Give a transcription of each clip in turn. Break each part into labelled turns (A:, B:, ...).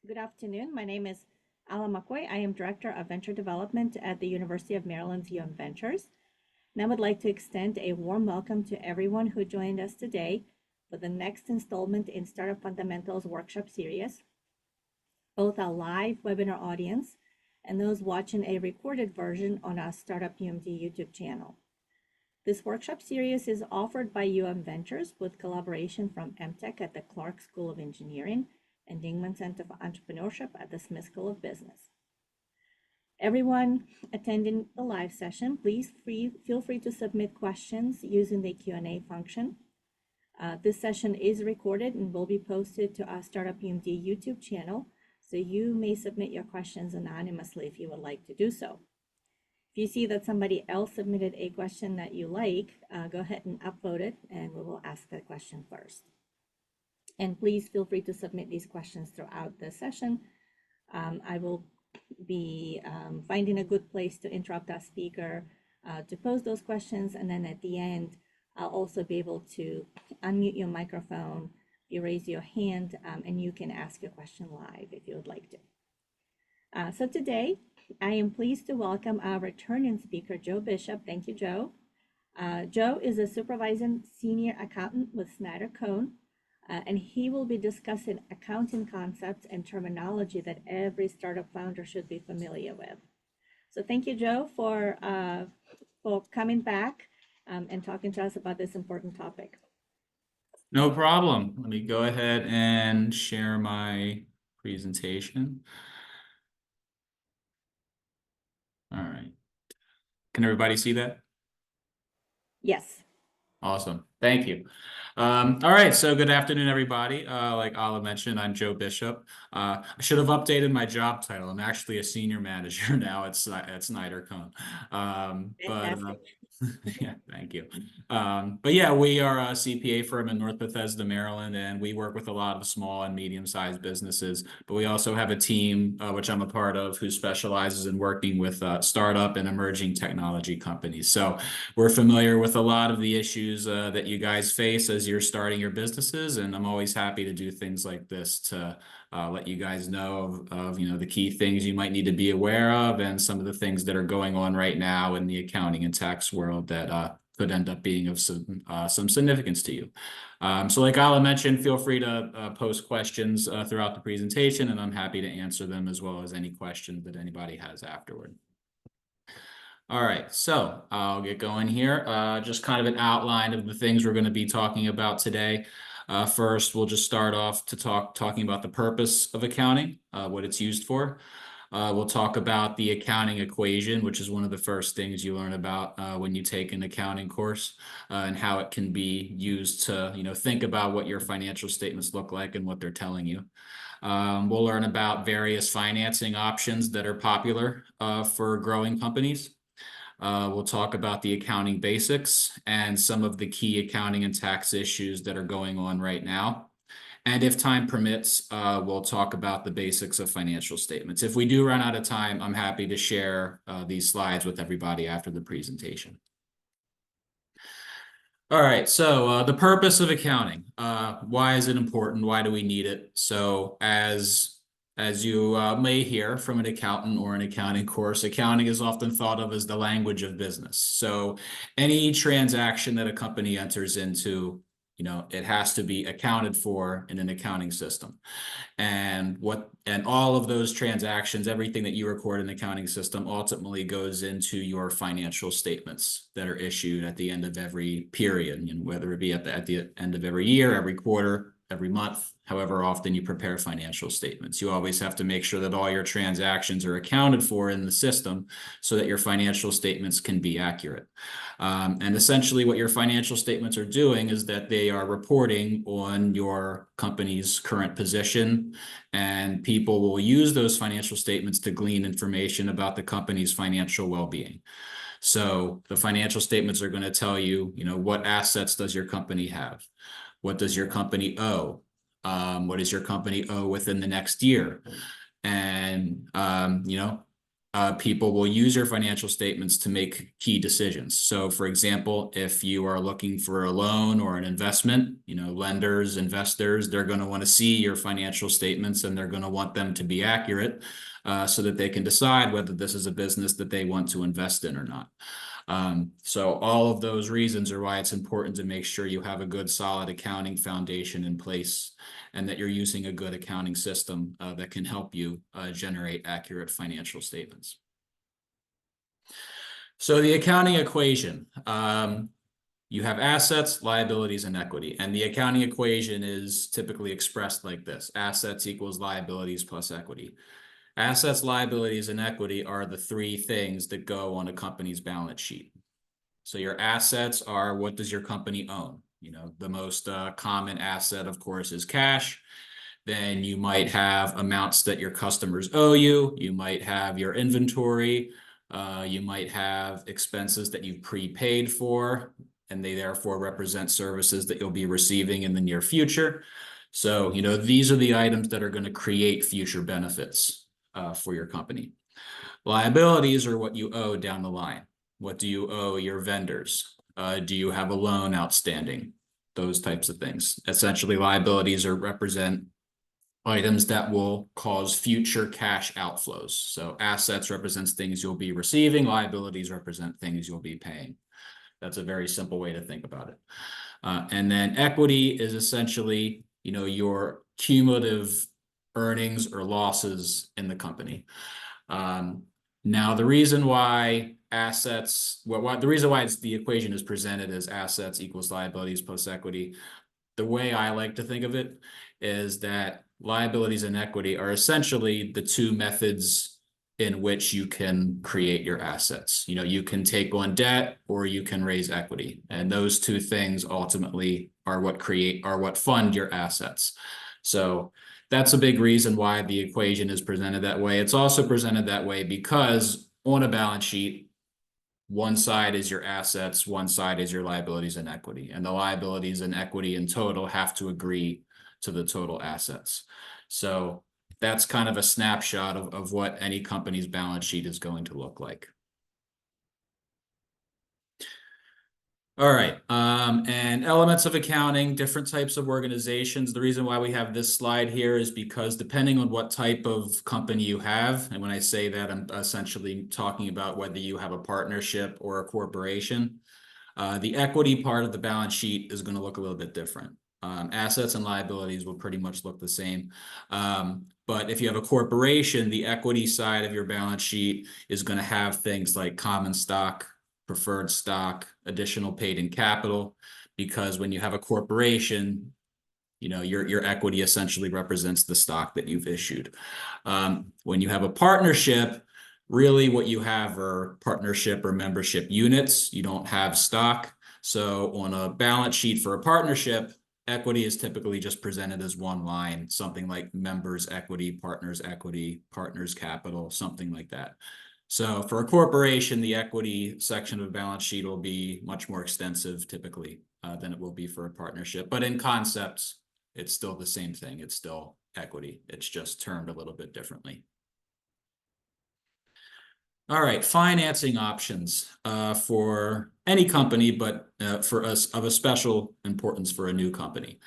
A: Good afternoon. My name is Ala McCoy. I am Director of Venture Development at the University of Maryland's Ventures. And I would like to extend a warm welcome to everyone who joined us today for the next installment in Startup Fundamentals Workshop Series, both our live webinar audience and those watching a recorded version on our Startup UMD YouTube channel. This workshop series is offered by Ventures with collaboration from MTech at the Clark School of Engineering and Dingman Center for Entrepreneurship at the Smith School of Business. Everyone attending the live session, please feel free to submit questions using the Q&A function. This session is recorded and will be posted to our Startup UMD YouTube channel, so you may submit your questions anonymously if you would like to do so. If you see that somebody else submitted a question that you like, go ahead and upvote it and we will ask that question first. And please feel free to submit these questions throughout the session. I will be finding a good place to interrupt our speaker to pose those questions. And then at the end, I'll also be able to unmute your microphone, you raise your hand, and you can ask your question live if you would like to. So today, I am pleased to welcome our returning speaker, Joe Bishop. Thank you, Joe. Joe is a supervising senior accountant with Snyder Cohn, and he will be discussing accounting concepts and terminology that every startup founder should be familiar with. So thank you, Joe, for coming back and talking to us about this important topic.
B: No problem. Let me go ahead and share my presentation. All right. Can everybody see that?
A: Yes.
B: Awesome. Thank you. All right. So good afternoon, everybody. Like Ala mentioned, I'm Joe Bishop. I should have updated my job title. I'm actually a senior manager now at Snyder Cohn.
A: Fantastic.
B: Yeah, thank you. But yeah, we are a CPA firm in North Bethesda, Maryland, and we work with a lot of small and medium-sized businesses. But we also have a team, which I'm a part of, who specializes in working with startup and emerging technology companies. So we're familiar with a lot of the issues that you guys face as you're starting your businesses, and I'm always happy to do things like this to let you guys know of the key things you might need to be aware of and some of the things that are going on right now in the accounting and tax world that could end up being of some significance to you. So like Ala mentioned, feel free to post questions throughout the presentation, and I'm happy to answer them as well as any questions that anybody has afterward. All right, so I'll get going here. Just kind of an outline of the things we're going to be talking about today. First, we'll just start off to talking about the purpose of accounting, what it's used for. We'll talk about the accounting equation, which is one of the first things you learn about when you take an accounting course, and how it can be used to, think about what your financial statements look like and what they're telling you. We'll learn about various financing options that are popular for growing companies. We'll talk about the accounting basics and some of the key accounting and tax issues that are going on right now. And if time permits, we'll talk about the basics of financial statements. If we do run out of time, I'm happy to share these slides with everybody after the presentation. All right, so the purpose of accounting. Why is it important? Why do we need it? So as you may hear from an accountant or an accounting course, accounting is often thought of as the language of business. So any transaction that a company enters into, it has to be accounted for in an accounting system. And all of those transactions, everything that you record in the accounting system ultimately goes into your financial statements that are issued at the end of every period, whether it be at the end of every year, every quarter, every month, however often you prepare financial statements. You always have to make sure that all your transactions are accounted for in the system so that your financial statements can be accurate. And essentially what your financial statements are doing is that they are reporting on your company's current position, and people will use those financial statements to glean information about the company's financial well-being. So the financial statements are going to tell you, what assets does your company have? What does your company owe? What does your company owe within the next year? And, people will use your financial statements to make key decisions. So for example, if you are looking for a loan or an investment, lenders, investors, they're going to want to see your financial statements, and they're going to want them to be accurate, so that they can decide whether this is a business that they want to invest in or not. So all of those reasons are why it's important to make sure you have a good, solid accounting foundation in place, and that you're using a good accounting system that can help you generate accurate financial statements. So the accounting equation, you have assets, liabilities, and equity. And the accounting equation is typically expressed like this: assets equals liabilities plus equity. Assets, liabilities, and equity are the three things that go on a company's balance sheet. So your assets are, what does your company own? The most common asset, of course, is cash. Then you might have amounts that your customers owe you. You might have your inventory. You might have expenses that you've prepaid for, and they therefore represent services that you'll be receiving in the near future. So, these are the items that are going to create future benefits for your company. Liabilities are what you owe down the line. What do you owe your vendors? Do you have a loan outstanding? Those types of things. Essentially, liabilities represent items that will cause future cash outflows. So assets represents things you'll be receiving. Liabilities represent things you'll be paying. That's a very simple way to think about it. And then equity is essentially, your cumulative earnings or losses in the company. Now, the reason why the equation is presented as assets equals liabilities plus equity, the way I like to think of it is that liabilities and equity are essentially the two methods in which you can create your assets. You can take on debt or you can raise equity. And those two things ultimately are what fund your assets. So that's a big reason why the equation is presented that way. It's also presented that way because on a balance sheet, one side is your assets, one side is your liabilities and equity. And the liabilities and equity in total have to agree to the total assets. So that's kind of a snapshot of what any company's balance sheet is going to look like. All right, and elements of accounting, different types of organizations. The reason why we have this slide here is because depending on what type of company you have, and when I say that, I'm essentially talking about whether you have a partnership or a corporation, the equity part of the balance sheet is going to look a little bit different. Assets and liabilities will pretty much look the same. But if you have a corporation, the equity side of your balance sheet is going to have things like common stock, preferred stock, additional paid-in capital, because when you have a corporation, your equity essentially represents the stock that you've issued. When you have a partnership, really what you have are partnership or membership units. You don't have stock. So on a balance sheet for a partnership, equity is typically just presented as one line, something like members' equity, partners' capital, something like that. So for a corporation, the equity section of a balance sheet will be much more extensive typically than it will be for a partnership. But in concepts, it's still the same thing. It's still equity. It's just termed a little bit differently. All right, financing options for any company, but for us of a special importance for a new company.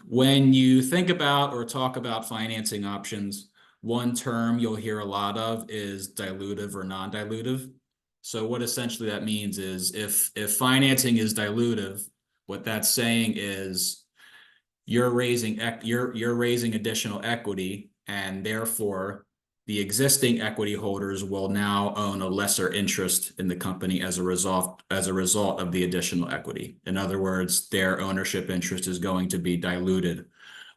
B: When you think about or talk about financing options, one term you'll hear a lot of is dilutive or non-dilutive. So what essentially that means is if financing is dilutive, what that's saying is you're raising additional equity, and therefore the existing equity holders will now own a lesser interest in the company as a result of the additional equity. In other words, their ownership interest is going to be diluted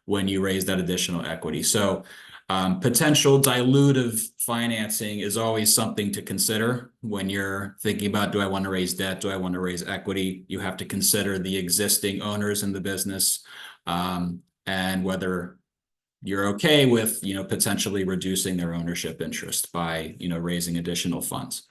B: when you raise that additional equity. So potential dilutive financing is always something to consider when you're thinking about, do I want to raise debt? Do I want to raise equity? You have to consider the existing owners in the business and whether you're okay with, potentially reducing their ownership interest by, raising additional funds.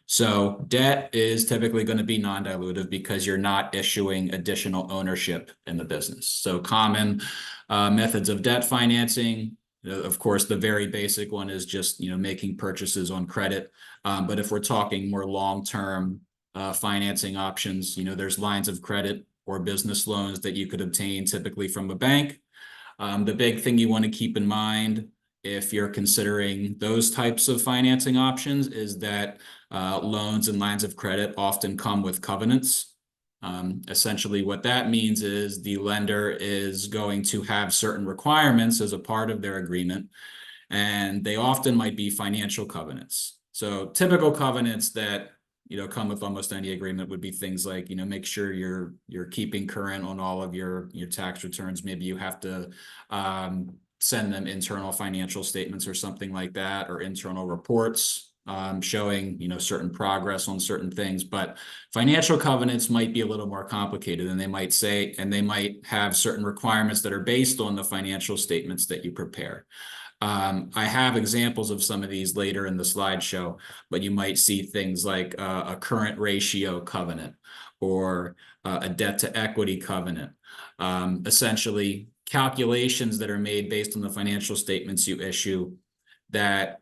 B: So debt is typically going to be non-dilutive because you're not issuing additional ownership in the business. So common methods of debt financing, Of course, the very basic one is just, making purchases on credit. But if we're talking more long-term financing options, there's lines of credit or business loans that you could obtain typically from a bank. The big thing you want to keep in mind if you're considering those types of financing options is that loans and lines of credit often come with covenants. Essentially, what that means is the lender is going to have certain requirements as a part of their agreement, and they often might be financial covenants. So typical covenants that come with almost any agreement would be things like, make sure you're keeping current on all of your tax returns. Maybe you have to send them internal financial statements or something like that, or internal reports showing certain progress on certain things. But financial covenants might be a little more complicated, and they might say, and they might have certain requirements that are based on the financial statements that you prepare. I have examples of some of these later in the slideshow, but you might see things like a current ratio covenant or a debt to equity covenant. Essentially, calculations that are made based on the financial statements you issue that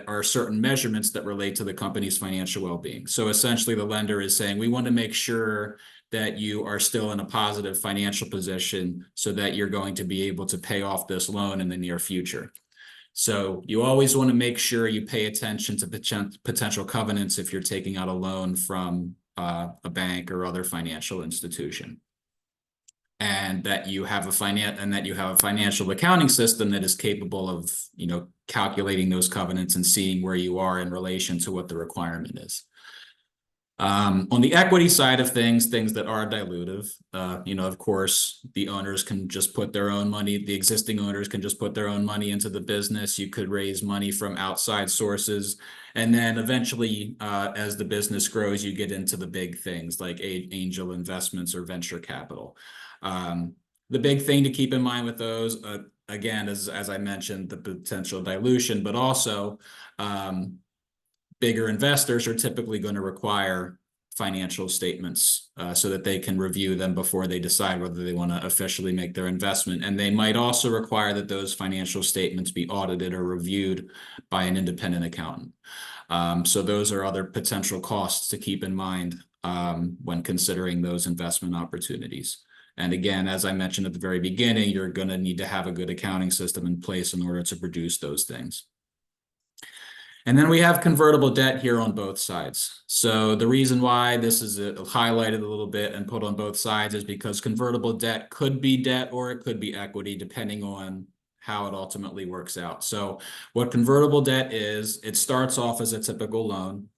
B: are certain measurements that relate to the company's financial well-being. So essentially, the lender is saying, we want to make sure that you are still in a positive financial position so that you're going to be able to pay off this loan in the near future. So you always want to make sure you pay attention to potential covenants if you're taking out a loan from a bank or other financial institution. And that you have a financial accounting system that is capable of, calculating those covenants and seeing where you are in relation to what the requirement is. On the equity side of things that are dilutive, of course, the owners can just put their own money, the existing owners can just put their own money into the business. You could raise money from outside sources. And then eventually, as the business grows, you get into the big things like angel investments or venture capital. The big thing to keep in mind with those, again, as I mentioned, the potential dilution, but also bigger investors are typically going to require financial statements so that they can review them before they decide whether they want to officially make their investment. And they might also require that those financial statements be audited or reviewed by an independent accountant. So those are other potential costs to keep in mind when considering those investment opportunities. And again, as I mentioned at the very beginning, you're going to need to have a good accounting system in place in order to produce those things. And then we have convertible debt here on both sides. So the reason why this is highlighted a little bit and put on both sides is because convertible debt could be debt or it could be equity, depending on how it ultimately works out. So what convertible debt is, it starts off as a typical loan.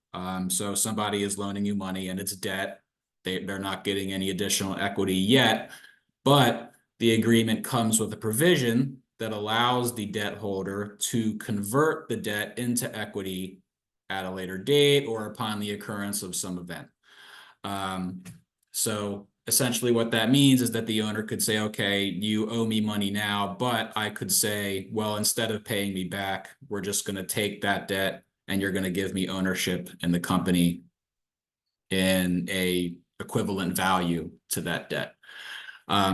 B: So somebody is loaning you money and it's debt. They're not getting any additional equity yet, but the agreement comes with a provision that allows the debt holder to convert the debt into equity at a later date or upon the occurrence of some event. So essentially what that means is that the owner could say, okay, you owe me money now, but I could say, well, instead of paying me back, we're just going to take that debt and you're going to give me ownership in the company in a equivalent value to that debt.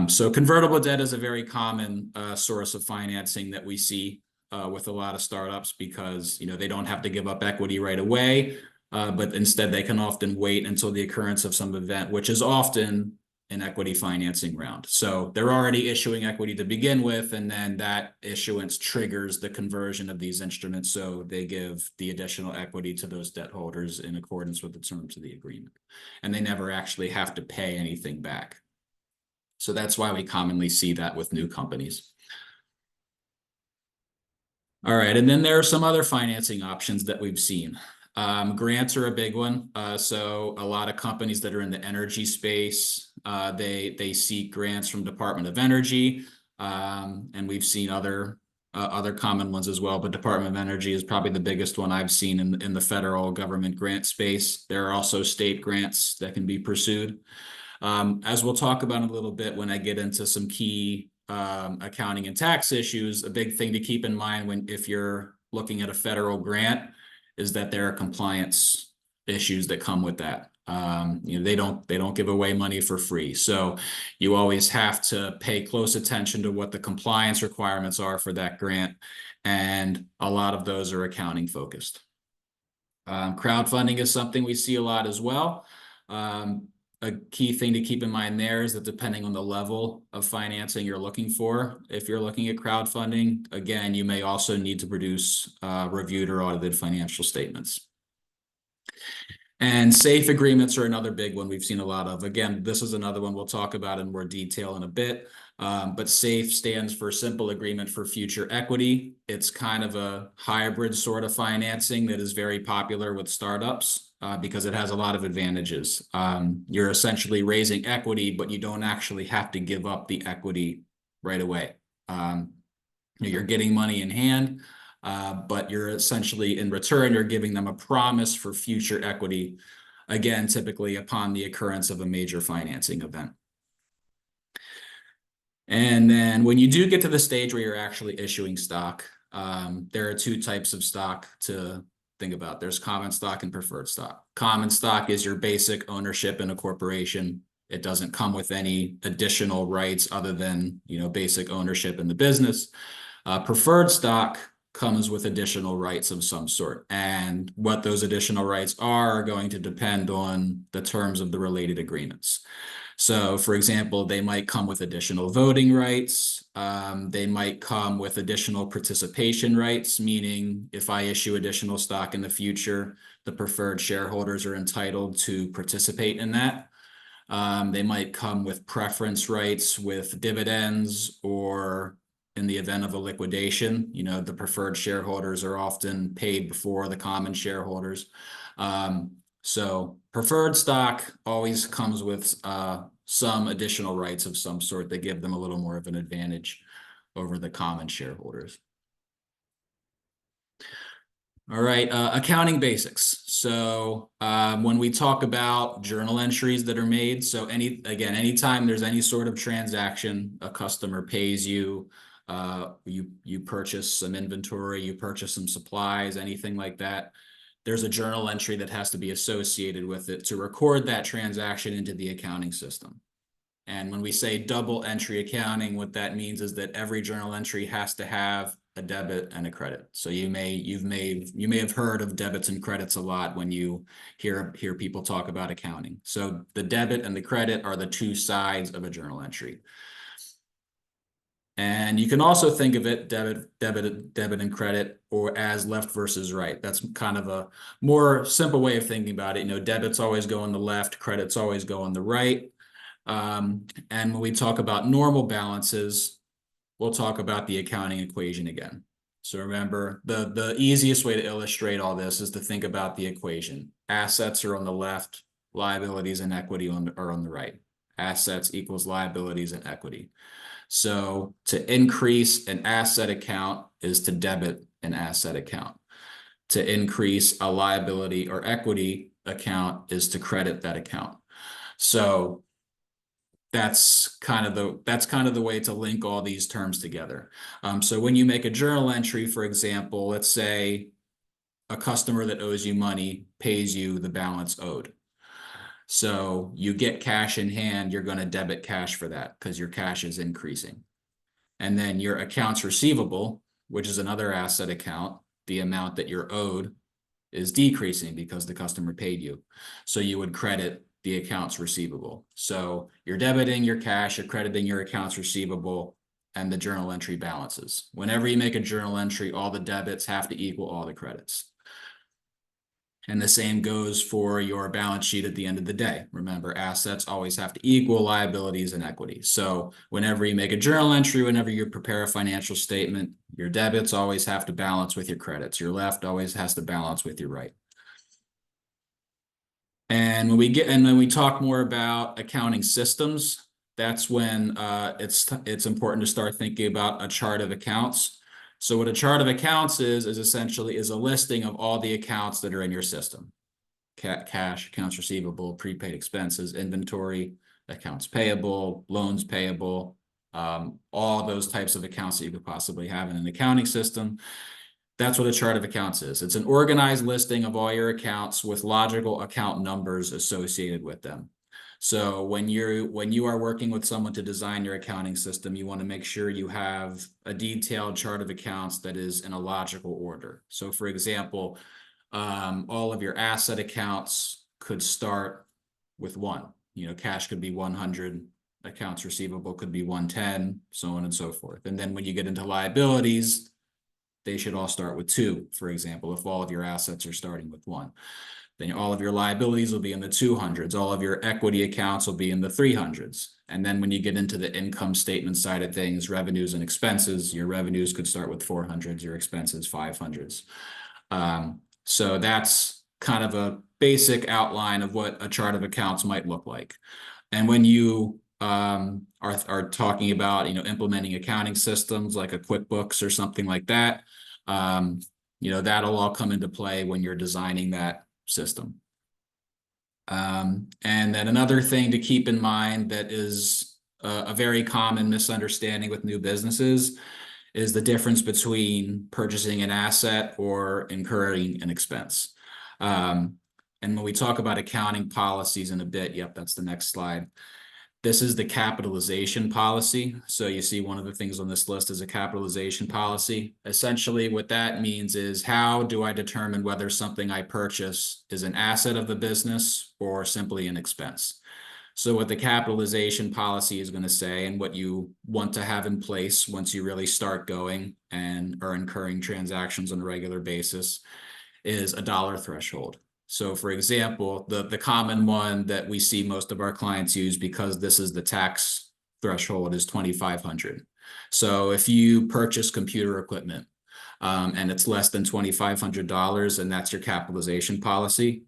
B: So convertible debt is a very common source of financing that we see with a lot of startups because they don't have to give up equity right away, but instead they can often wait until the occurrence of some event, which is often an equity financing round. So they're already issuing equity to begin with, and then that issuance triggers the conversion of these instruments. So they give the additional equity to those debt holders in accordance with the terms of the agreement, and they never actually have to pay anything back. So that's why we commonly see that with new companies. All right, and then there are some other financing options that we've seen. Grants are a big one. So a lot of companies that are in the energy space, they seek grants from Department of Energy, and we've seen other common ones as well. But Department of Energy is probably the biggest one I've seen in the federal government grant space. There are also state grants that can be pursued. As we'll talk about in a little bit when I get into some key accounting and tax issues, a big thing to keep in mind if you're looking at a federal grant is that there are compliance issues that come with that. They don't give away money for free. So you always have to pay close attention to what the compliance requirements are for that grant. And a lot of those are accounting focused. Crowdfunding is something we see a lot as well. A key thing to keep in mind there is that depending on the level of financing you're looking for, if you're looking at crowdfunding, again, you may also need to produce reviewed or audited financial statements. And SAFE agreements are another big one we've seen a lot of. Again, this is another one we'll talk about in more detail in a bit. But SAFE stands for Simple Agreement for Future Equity. It's kind of a hybrid sort of financing that is very popular with startups because it has a lot of advantages. You're essentially raising equity, but you don't actually have to give up the equity right away. You're getting money in hand. But you're essentially, in return, you're giving them a promise for future equity, again, typically upon the occurrence of a major financing event. And then when you do get to the stage where you're actually issuing stock, there are two types of stock to think about. There's common stock and preferred stock. Common stock is your basic ownership in a corporation. It doesn't come with any additional rights other than, basic ownership in the business. Preferred stock comes with additional rights of some sort. And what those additional rights are going to depend on the terms of the related agreements. So, for example, they might come with additional voting rights. They might come with additional participation rights, meaning if I issue additional stock in the future, the preferred shareholders are entitled to participate in that. They might come with preference rights with dividends, or in the event of a liquidation, the preferred shareholders are often paid before the common shareholders. So preferred stock always comes with some additional rights of some sort that give them a little more of an advantage over the common shareholders. All right, accounting basics. So when we talk about journal entries that are made, so anytime there's any sort of transaction, a customer pays you, you purchase some inventory, you purchase some supplies, anything like that, there's a journal entry that has to be associated with it to record that transaction into the accounting system. And when we say double entry accounting, what that means is that every journal entry has to have a debit and a credit. So you may have heard of debits and credits a lot when you hear people talk about accounting. So the debit and the credit are the two sides of a journal entry. And you can also think of it, debit and credit, or as left versus right. That's kind of a more simple way of thinking about it. Debits always go on the left, credits always go on the right. And when we talk about normal balances, we'll talk about the accounting equation again. So remember, the easiest way to illustrate all this is to think about the equation. Assets are on the left, liabilities and equity are on the right. Assets equals liabilities and equity. So to increase an asset account is to debit an asset account. To increase a liability or equity account is to credit that account. So that's kind of the way to link all these terms together. So when you make a journal entry, for example, let's say a customer that owes you money pays you the balance owed. So you get cash in hand, you're going to debit cash for that because your cash is increasing. And then your accounts receivable, which is another asset account, the amount that you're owed is decreasing because the customer paid you. So you would credit the accounts receivable. So you're debiting your cash, you're crediting your accounts receivable, and the journal entry balances. Whenever you make a journal entry, all the debits have to equal all the credits. And the same goes for your balance sheet at the end of the day. Remember, assets always have to equal liabilities and equity. So whenever you make a journal entry, whenever you prepare a financial statement, your debits always have to balance with your credits. Your left always has to balance with your right. And when we talk more about accounting systems, that's when it's important to start thinking about a chart of accounts. So what a chart of accounts is essentially a listing of all the accounts that are in your system. Cash, accounts receivable, prepaid expenses, inventory, accounts payable, loans payable, all those types of accounts that you could possibly have in an accounting system. That's what a chart of accounts is. It's an organized listing of all your accounts with logical account numbers associated with them. So when you are working with someone to design your accounting system, you want to make sure you have a detailed chart of accounts that is in a logical order. So for example, all of your asset accounts could start with 1. Cash could be 100, accounts receivable could be 110, so on and so forth. And then when you get into liabilities, they should all start with 2, for example, if all of your assets are starting with 1. Then all of your liabilities will be in the 200s. All of your equity accounts will be in the 300s. And then when you get into the income statement side of things, revenues and expenses, your revenues could start with 400s, your expenses 500s. So that's kind of a basic outline of what a chart of accounts might look like. And when you are talking about implementing accounting systems like a QuickBooks or something like that, that'll all come into play when you're designing that system. And then another thing to keep in mind that is a very common misunderstanding with new businesses is the difference between purchasing an asset or incurring an expense. And when we talk about accounting policies in a bit, yep, that's the next slide. This is the capitalization policy. So you see one of the things on this list is a capitalization policy. Essentially what that means is, how do I determine whether something I purchase is an asset of the business or simply an expense? So what the capitalization policy is going to say, and what you want to have in place once you really start going and are incurring transactions on a regular basis, is a dollar threshold. So for example, the common one that we see most of our clients use, because this is the tax threshold, is $2,500. So if you purchase computer equipment and it's less than $2,500 and that's your capitalization policy,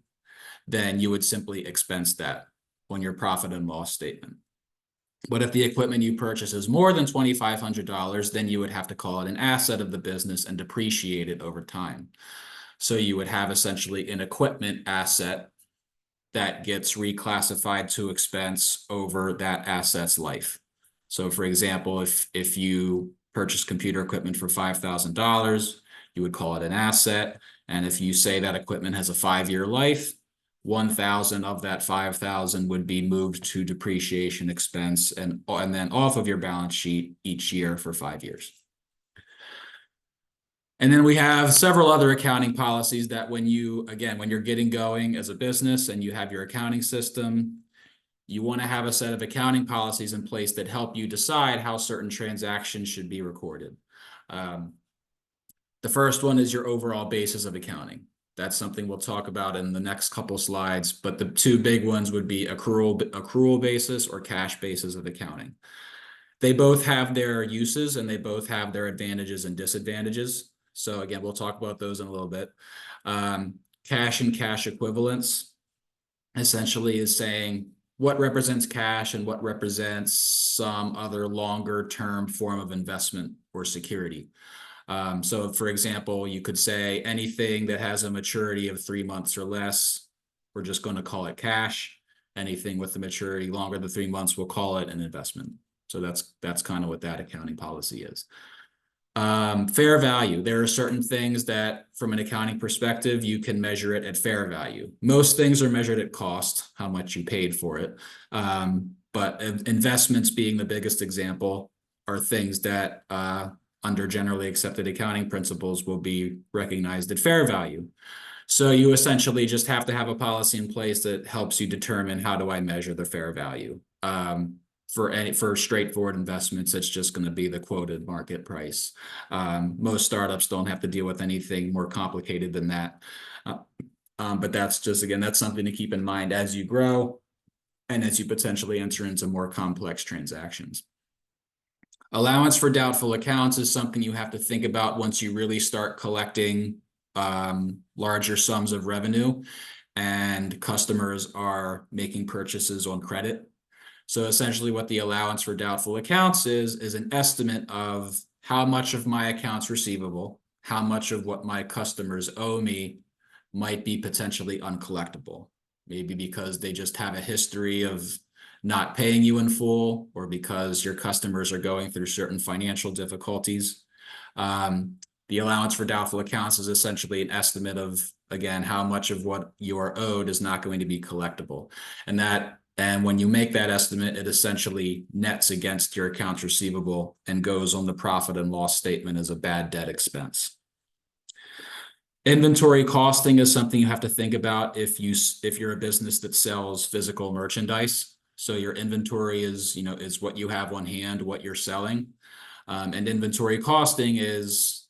B: then you would simply expense that on your profit and loss statement. But if the equipment you purchase is more than $2,500, then you would have to call it an asset of the business and depreciate it over time. So you would have essentially an equipment asset that gets reclassified to expense over that asset's life. So for example, if you purchase computer equipment for $5,000, you would call it an asset. And if you say that equipment has a 5-year life, 1,000 of that 5,000 would be moved to depreciation expense and then off of your balance sheet each year for 5 years. And then we have several other accounting policies that when you're getting going as a business and you have your accounting system, you want to have a set of accounting policies in place that help you decide how certain transactions should be recorded. The first one is your overall basis of accounting. That's something we'll talk about in the next couple slides, but the 2 big ones would be accrual basis or cash basis of accounting. They both have their uses and they both have their advantages and disadvantages. So again, we'll talk about those in a little bit. Cash and cash equivalents essentially is saying what represents cash and what represents some other longer term form of investment or security. So for example, you could say anything that has a maturity of 3 months or less, we're just going to call it cash. Anything with the maturity longer than 3 months, we'll call it an investment. So that's kind of what that accounting policy is. Fair value. There are certain things that from an accounting perspective, you can measure it at fair value. Most things are measured at cost, how much you paid for it. But investments being the biggest example are things that under generally accepted accounting principles will be recognized at fair value. So you essentially just have to have a policy in place that helps you determine, how do I measure the fair value? For straightforward investments, it's just going to be the quoted market price. Most startups don't have to deal with anything more complicated than that. But that's something to keep in mind as you grow and as you potentially enter into more complex transactions. Allowance for doubtful accounts is something you have to think about once you really start collecting larger sums of revenue and customers are making purchases on credit. So essentially what the allowance for doubtful accounts is an estimate of how much of my accounts receivable, how much of what my customers owe me might be potentially uncollectible. Maybe because they just have a history of not paying you in full, or because your customers are going through certain financial difficulties. The allowance for doubtful accounts is essentially an estimate of, again, how much of what you are owed is not going to be collectible. And when you make that estimate, it essentially nets against your accounts receivable and goes on the profit and loss statement as a bad debt expense. Inventory costing is something you have to think about if you're a business that sells physical merchandise. So your inventory is what you have on hand, what you're selling. And inventory costing is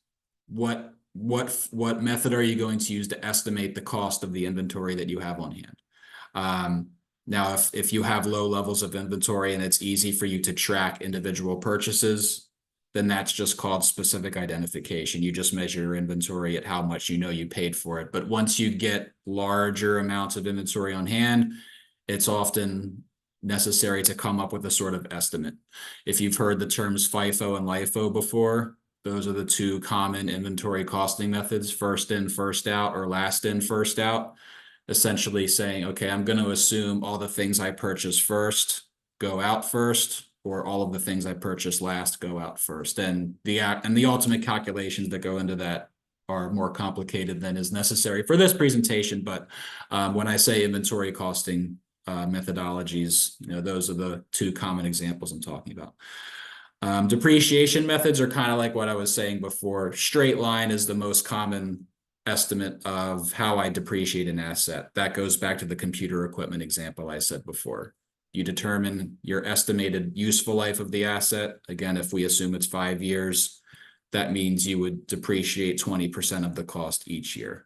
B: what method are you going to use to estimate the cost of the inventory that you have on hand? Now, if you have low levels of inventory and it's easy for you to track individual purchases, then that's just called specific identification. You just measure your inventory at how much you know you paid for it. But once you get larger amounts of inventory on hand, it's often necessary to come up with a sort of estimate. If you've heard the terms FIFO and LIFO before, those are the two common inventory costing methods: first in, first out, or last in, first out. Essentially saying, okay, I'm going to assume all the things I purchase first go out first, or all of the things I purchase last go out first. And the ultimate calculations that go into that are more complicated than is necessary for this presentation. But when I say inventory costing methodologies, those are the two common examples I'm talking about. Depreciation methods are kind of like what I was saying before. Straight line is the most common estimate of how I depreciate an asset. That goes back to the computer equipment example I said before. You determine your estimated useful life of the asset. Again, if we assume it's 5 years, that means you would depreciate 20% of the cost each year.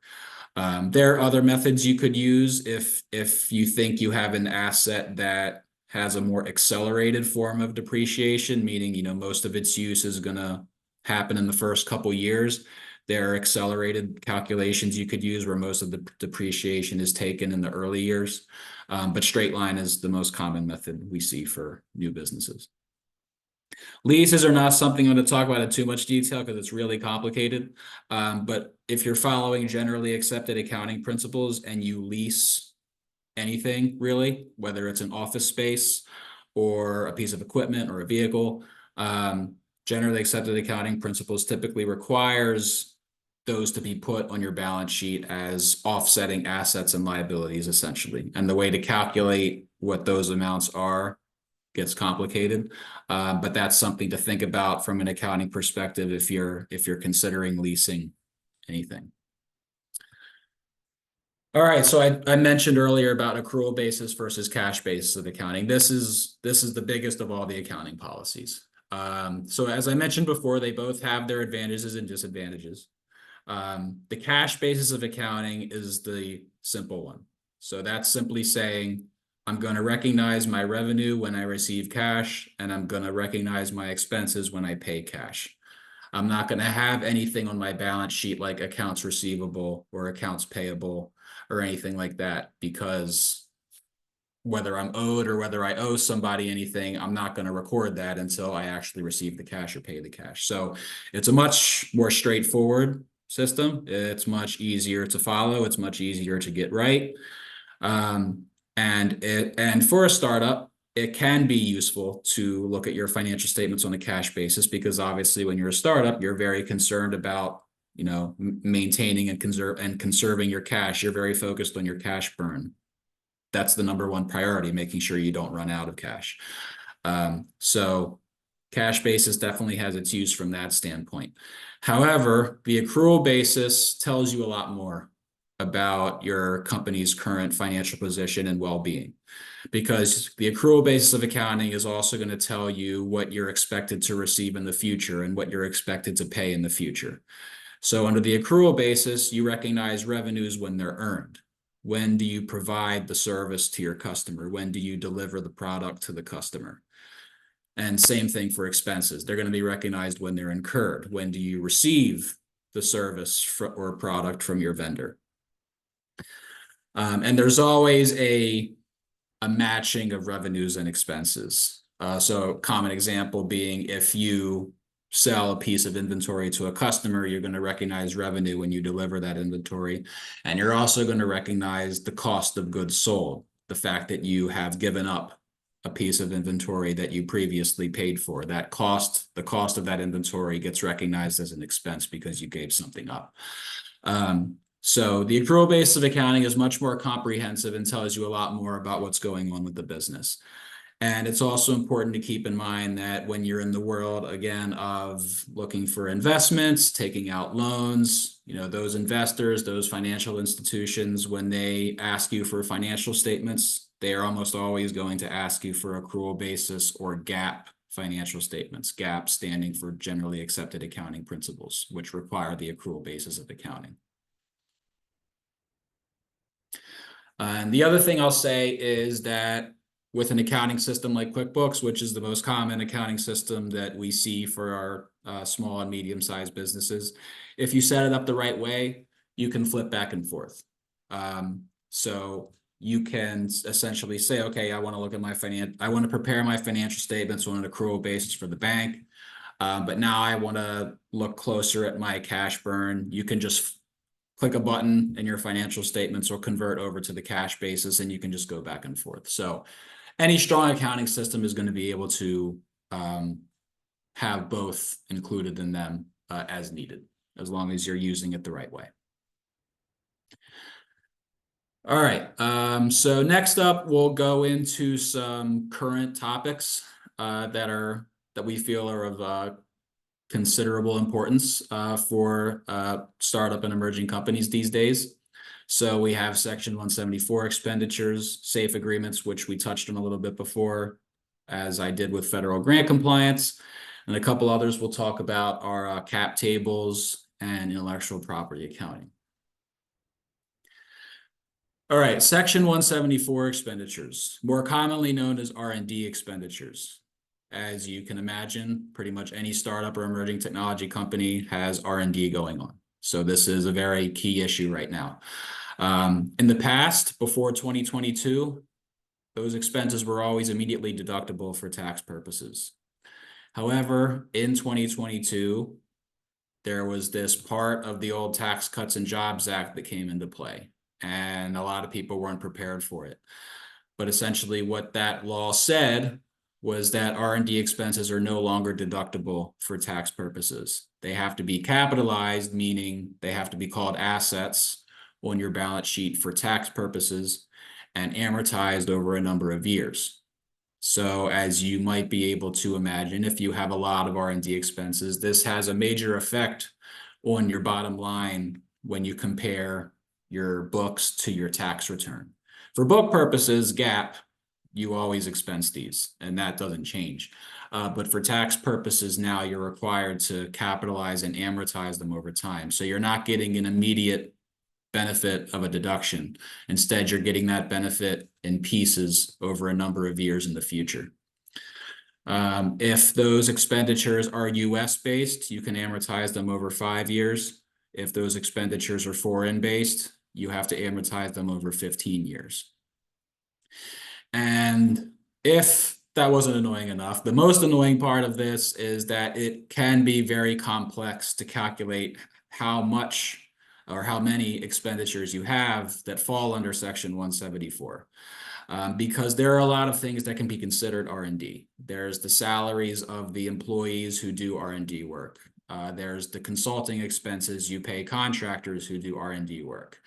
B: There are other methods you could use if you think you have an asset that has a more accelerated form of depreciation, meaning most of its use is going to happen in the first couple years. There are accelerated calculations you could use where most of the depreciation is taken in the early years. But straight line is the most common method we see for new businesses. Leases are not something I'm going to talk about in too much detail because it's really complicated. But if you're following generally accepted accounting principles and you lease anything really, whether it's an office space or a piece of equipment or a vehicle, generally accepted accounting principles typically requires those to be put on your balance sheet as offsetting assets and liabilities, essentially. And the way to calculate what those amounts are gets complicated, but that's something to think about from an accounting perspective if you're considering leasing anything. All right, so I mentioned earlier about accrual basis versus cash basis of accounting. This is the biggest of all the accounting policies. So as I mentioned before, they both have their advantages and disadvantages. The cash basis of accounting is the simple one. So that's simply saying I'm going to recognize my revenue when I receive cash, and I'm going to recognize my expenses when I pay cash. I'm not going to have anything on my balance sheet like accounts receivable or accounts payable or anything like that, because whether I'm owed or whether I owe somebody anything, I'm not going to record that until I actually receive the cash or pay the cash. So it's a much more straightforward system. It's much easier to follow. It's much easier to get right. And for a startup, it can be useful to look at your financial statements on a cash basis, because obviously when you're a startup, you're very concerned about, maintaining and conserving your cash. You're very focused on your cash burn. That's the number one priority, making sure you don't run out of cash. So cash basis definitely has its use from that standpoint. However, the accrual basis tells you a lot more about your company's current financial position and well-being, because the accrual basis of accounting is also going to tell you what you're expected to receive in the future and what you're expected to pay in the future. So under the accrual basis, you recognize revenues when they're earned. When do you provide the service to your customer? When do you deliver the product to the customer? And same thing for expenses. They're going to be recognized when they're incurred. When do you receive the service or product from your vendor? And there's always a matching of revenues and expenses. So a common example being, if you sell a piece of inventory to a customer, you're going to recognize revenue when you deliver that inventory. And you're also going to recognize the cost of goods sold, the fact that you have given up a piece of inventory that you previously paid for. The cost of that inventory gets recognized as an expense because you gave something up. So the accrual basis of accounting is much more comprehensive and tells you a lot more about what's going on with the business. And it's also important to keep in mind that when you're in the world, again, of looking for investments, taking out loans, those investors, those financial institutions, when they ask you for financial statements, they are almost always going to ask you for accrual basis or GAAP financial statements, GAAP standing for generally accepted accounting principles, which require the accrual basis of accounting. And the other thing I'll say is that with an accounting system like QuickBooks, which is the most common accounting system that we see for our small and medium-sized businesses, if you set it up the right way, you can flip back and forth. So you can essentially say, okay, I want to look at I want to prepare my financial statements on an accrual basis for the bank, but now I want to look closer at my cash burn. You can just click a button and your financial statements will convert over to the cash basis, and you can just go back and forth. So any strong accounting system is going to be able to have both included in them as needed, as long as you're using it the right way. All right, so next up, we'll go into some current topics that we feel are of considerable importance for startup and emerging companies these days. So we have Section 174 expenditures, SAFE agreements, which we touched on a little bit before, as I did with federal grant compliance. And a couple others we'll talk about are cap tables and intellectual property accounting. All right, Section 174 expenditures, more commonly known as R&D expenditures. As you can imagine, pretty much any startup or emerging technology company has R&D going on. So this is a very key issue right now. In the past, before 2022, those expenses were always immediately deductible for tax purposes. However, in 2022, there was this part of the old Tax Cuts and Jobs Act that came into play, and a lot of people weren't prepared for it. But essentially what that law said was that R&D expenses are no longer deductible for tax purposes. They have to be capitalized, meaning they have to be called assets on your balance sheet for tax purposes and amortized over a number of years. So as you might be able to imagine, if you have a lot of R&D expenses, this has a major effect on your bottom line when you compare your books to your tax return. For book purposes, GAAP, you always expense these, and that doesn't change. But for tax purposes now, you're required to capitalize and amortize them over time. So you're not getting an immediate benefit of a deduction. Instead, you're getting that benefit in pieces over a number of years in the future. If those expenditures are US based, you can amortize them over 5 years. If those expenditures are foreign based, you have to amortize them over 15 years. And if that wasn't annoying enough, the most annoying part of this is that it can be very complex to calculate how much or how many expenditures you have that fall under Section 174. Because there are a lot of things that can be considered R&D. There's the salaries of the employees who do R&D work. There's the consulting expenses you pay contractors who do R&D work.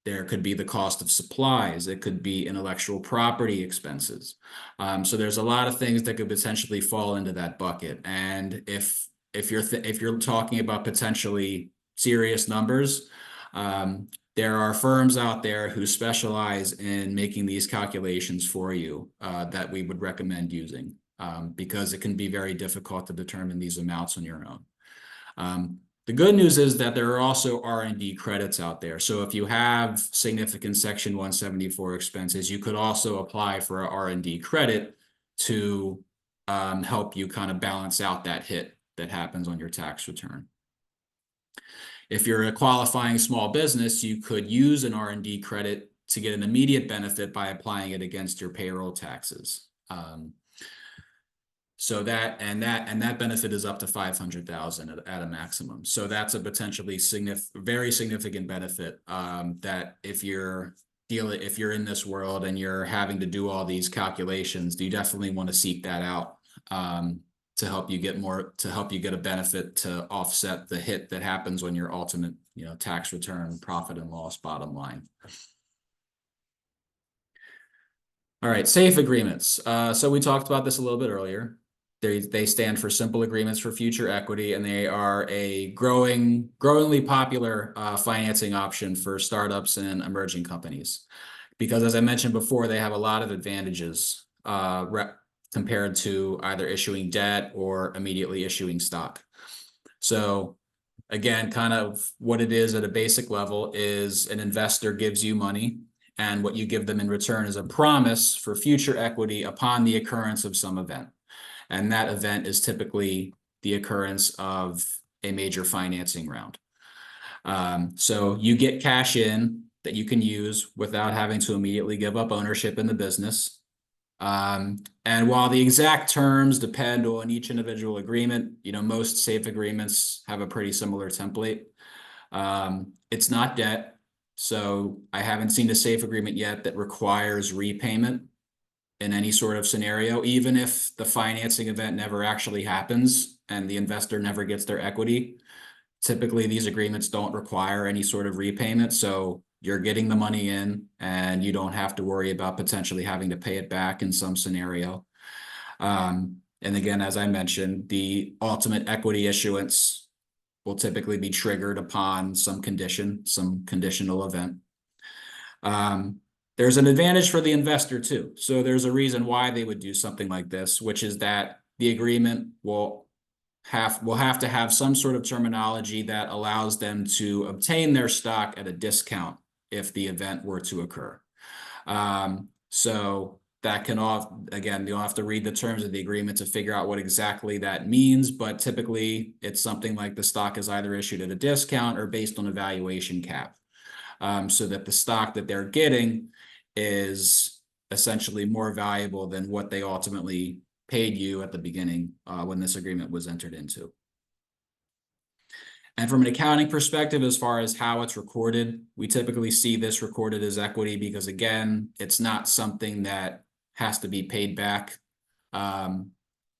B: There could be the cost of supplies. It could be intellectual property expenses. So there's a lot of things that could potentially fall into that bucket. And if you're talking about potentially serious numbers, there are firms out there who specialize in making these calculations for you that we would recommend using because it can be very difficult to determine these amounts on your own. The good news is that there are also R&D credits out there. So if you have significant Section 174 expenses, you could also apply for an R&D credit to help you kind of balance out that hit that happens on your tax return. If you're a qualifying small business, you could use an R&D credit to get an immediate benefit by applying it against your payroll taxes. So that benefit is up to $500,000 at a maximum. So that's a potentially very significant benefit that if you're if you're in this world and you're having to do all these calculations, you definitely want to seek that out to help you get a benefit to offset the hit that happens when your ultimate, tax return, profit and loss bottom line. All right, SAFE agreements. So we talked about this a little bit earlier. They stand for Simple Agreements for Future Equity, and they are a growingly popular financing option for startups and emerging companies. Because as I mentioned before, they have a lot of advantages compared to either issuing debt or immediately issuing stock. So again, kind of what it is at a basic level is an investor gives you money, and what you give them in return is a promise for future equity upon the occurrence of some event. And that event is typically the occurrence of a major financing round. So you get cash in that you can use without having to immediately give up ownership in the business. And while the exact terms depend on each individual agreement, most SAFE agreements have a pretty similar template. It's not debt. So I haven't seen a SAFE agreement yet that requires repayment in any sort of scenario, even if the financing event never actually happens and the investor never gets their equity. Typically, these agreements don't require any sort of repayment. So you're getting the money in and you don't have to worry about potentially having to pay it back in some scenario. And again, as I mentioned, the ultimate equity issuance will typically be triggered upon some conditional event. There's an advantage for the investor too. So there's a reason why they would do something like this, which is that the agreement will have to have some sort of terminology that allows them to obtain their stock at a discount if the event were to occur. So that can again, you'll have to read the terms of the agreement to figure out what exactly that means, but typically it's something like the stock is either issued at a discount or based on a valuation cap. So that the stock that they're getting is essentially more valuable than what they ultimately paid you at the beginning when this agreement was entered into. And from an accounting perspective, as far as how it's recorded, we typically see this recorded as equity because, again, it's not something that has to be paid back.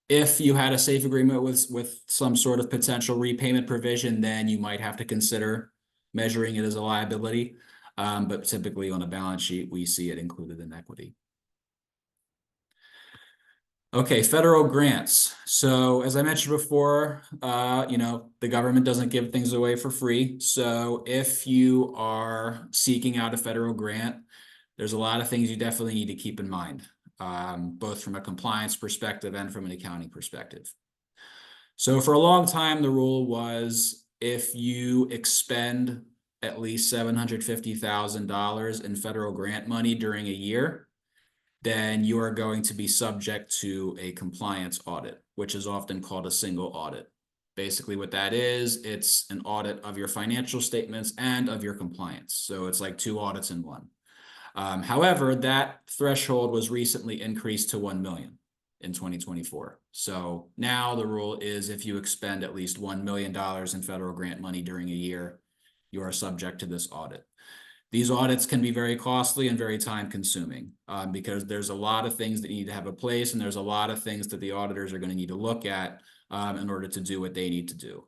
B: If you had a SAFE agreement with some sort of potential repayment provision, then you might have to consider measuring it as a liability. But typically on a balance sheet, we see it included in equity. Okay, federal grants. So as I mentioned before, the government doesn't give things away for free. So if you are seeking out a federal grant, there's a lot of things you definitely need to keep in mind, both from a compliance perspective and from an accounting perspective. So for a long time, the rule was if you expend at least $750,000 in federal grant money during a year, then you are going to be subject to a compliance audit, which is often called a single audit. Basically what that is, it's an audit of your financial statements and of your compliance. So it's like two audits in one. However, that threshold was recently increased to 1 million in 2024. So now the rule is if you expend at least $1 million in federal grant money during a year, you are subject to this audit. These audits can be very costly and very time consuming because there's a lot of things that need to have a place and there's a lot of things that the auditors are going to need to look at in order to do what they need to do.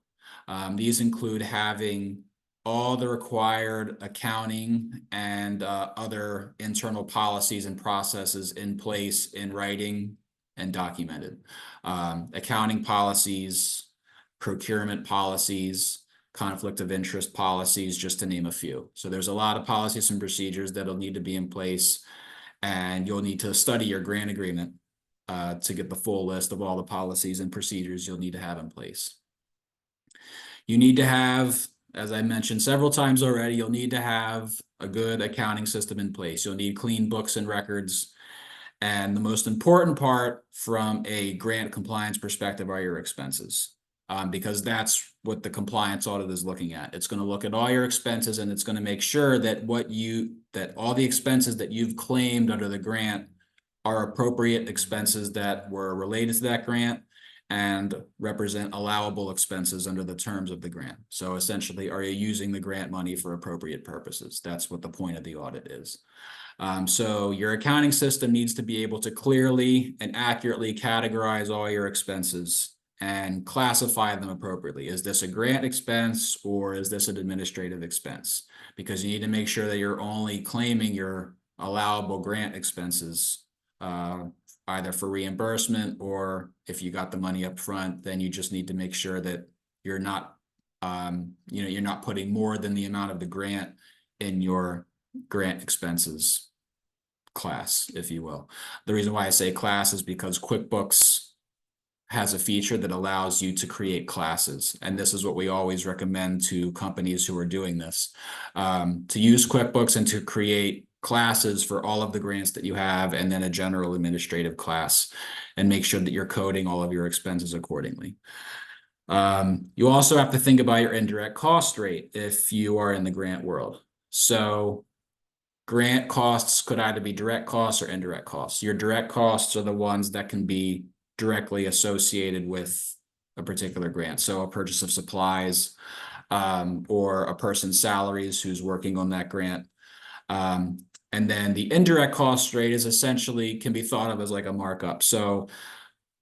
B: These include having all the required accounting and other internal policies and processes in place in writing and documented. Accounting policies, procurement policies, conflict of interest policies, just to name a few. So there's a lot of policies and procedures that'll need to be in place, and you'll need to study your grant agreement to get the full list of all the policies and procedures you'll need to have in place. You need to have, as I mentioned several times already, you'll need to have a good accounting system in place. You'll need clean books and records. And the most important part from a grant compliance perspective are your expenses. Because that's what the compliance audit is looking at. It's going to look at all your expenses and it's going to make sure that all the expenses that you've claimed under the grant are appropriate expenses that were related to that grant and represent allowable expenses under the terms of the grant. So essentially, are you using the grant money for appropriate purposes? That's what the point of the audit is. So your accounting system needs to be able to clearly and accurately categorize all your expenses and classify them appropriately. Is this a grant expense or is this an administrative expense? Because you need to make sure that you're only claiming your allowable grant expenses, either for reimbursement, or if you got the money up front, then you just need to make sure that you're not, you're not putting more than the amount of the grant in your grant expenses class, if you will. The reason why I say class is because QuickBooks has a feature that allows you to create classes. And this is what we always recommend to companies who are doing this, to use QuickBooks and to create classes for all of the grants that you have, and then a general administrative class, and make sure that you're coding all of your expenses accordingly. You also have to think about your indirect cost rate if you are in the grant world. So grant costs could either be direct costs or indirect costs. Your direct costs are the ones that can be directly associated with a particular grant. So a purchase of supplies, or a person's salaries who's working on that grant. And then the indirect cost rate is essentially can be thought of as like a markup. So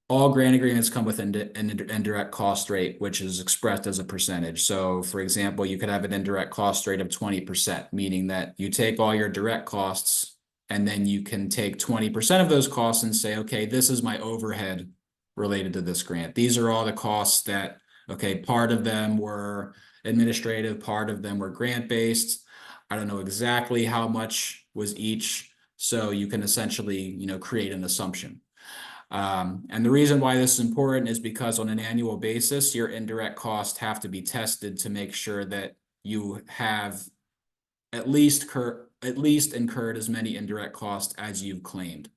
B: all grant agreements come with an indirect cost rate, which is expressed as a percentage. So for example, you could have an indirect cost rate of 20%, meaning that you take all your direct costs and then you can take 20% of those costs and say, okay, this is my overhead related to this grant. These are all the costs that, okay, part of them were administrative, part of them were grant-based. I don't know exactly how much was each. So you can essentially, create an assumption. And the reason why this is important is because on an annual basis, your indirect costs have to be tested to make sure that you have at least incurred as many indirect costs as you've claimed.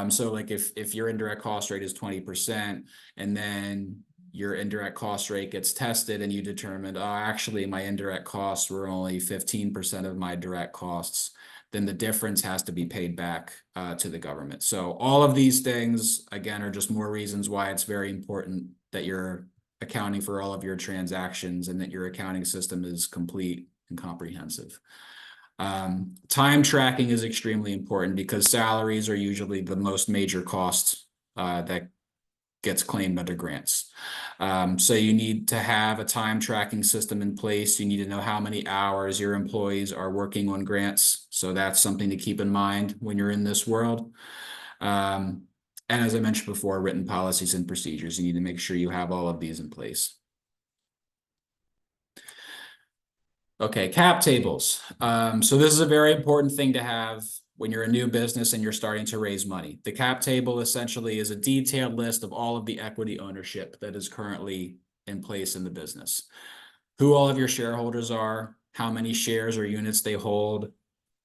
B: So like if your indirect cost rate is 20% and then your indirect cost rate gets tested and you determined, oh, actually my indirect costs were only 15% of my direct costs, then the difference has to be paid back to the government. So all of these things, again, are just more reasons why it's very important that you're accounting for all of your transactions and that your accounting system is complete and comprehensive. Time tracking is extremely important because salaries are usually the most major cost that gets claimed under grants. So you need to have a time tracking system in place. You need to know how many hours your employees are working on grants. So that's something to keep in mind when you're in this world. And as I mentioned before, written policies and procedures, you need to make sure you have all of these in place. Okay, cap tables. So this is a very important thing to have when you're a new business and you're starting to raise money. The cap table essentially is a detailed list of all of the equity ownership that is currently in place in the business. Who all of your shareholders are, how many shares or units they hold,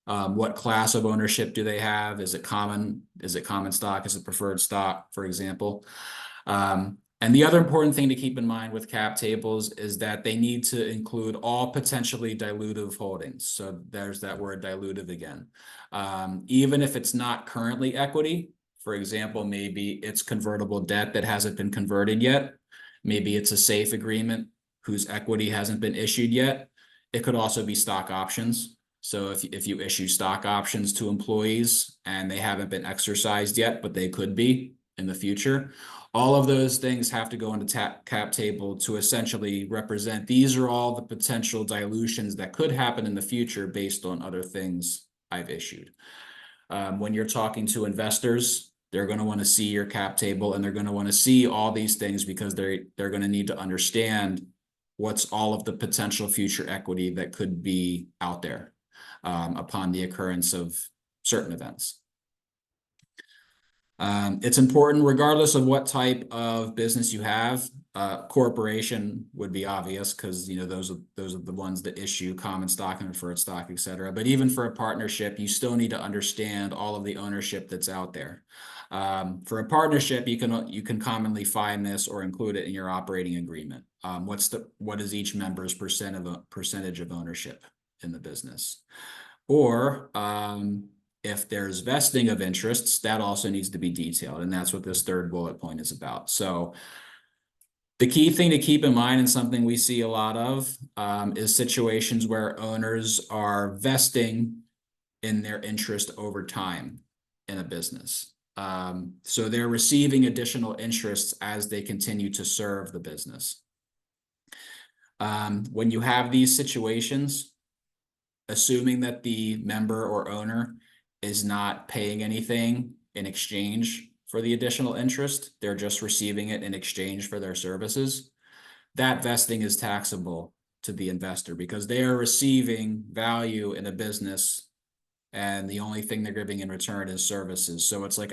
B: what class of ownership do they have? Is it common? Is it common stock? Is it preferred stock, for example? And the other important thing to keep in mind with cap tables is that they need to include all potentially dilutive holdings. So there's that word dilutive again. Even if it's not currently equity, for example, maybe it's convertible debt that hasn't been converted yet. Maybe it's a safe agreement whose equity hasn't been issued yet. It could also be stock options. So if you issue stock options to employees and they haven't been exercised yet, but they could be in the future, all of those things have to go into cap table to essentially represent these are all the potential dilutions that could happen in the future based on other things I've issued. When you're talking to investors, they're going to want to see your cap table and they're going to want to see all these things because they're going to need to understand what's all of the potential future equity that could be out there upon the occurrence of certain events. It's important regardless of what type of business you have. Corporation would be obvious because those are the ones that issue common stock and preferred stock, et cetera. But even for a partnership, you still need to understand all of the ownership that's out there. For a partnership, you can commonly find this or include it in your operating agreement. What is each member's percentage of ownership in the business? Or if there's vesting of interests, that also needs to be detailed. And that's what this third bullet point is about. So The key thing to keep in mind, and something we see a lot of, is situations where owners are vesting in their interest over time in a business. So they're receiving additional interests as they continue to serve the business. When you have these situations, assuming that the member or owner is not paying anything in exchange for the additional interest, they're just receiving it in exchange for their services, that vesting is taxable to the investor because they are receiving value in a business and the only thing they're giving in return is services. So it's like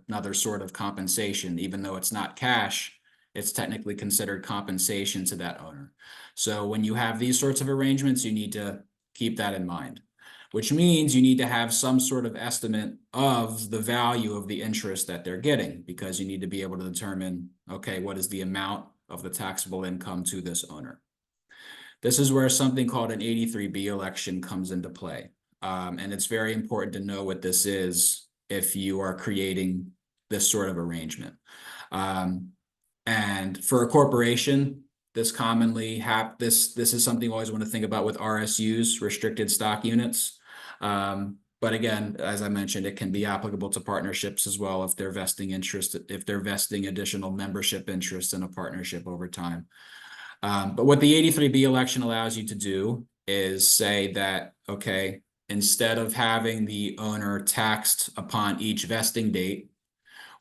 B: another sort of compensation, even though it's not cash, it's technically considered compensation to that owner. So when you have these sorts of arrangements, you need to keep that in mind, which means you need to have some sort of estimate of the value of the interest that they're getting, because you need to be able to determine, okay, what is the amount of the taxable income to this owner? This is where something called an 83B election comes into play. And it's very important to know what this is if you are creating this sort of arrangement. And for a corporation, this commonly this is something you always want to think about with RSUs, restricted stock units. But again, as I mentioned, it can be applicable to partnerships as well if they're vesting additional membership interest in a partnership over time. But what the 83B election allows you to do is say that, okay, instead of having the owner taxed upon each vesting date,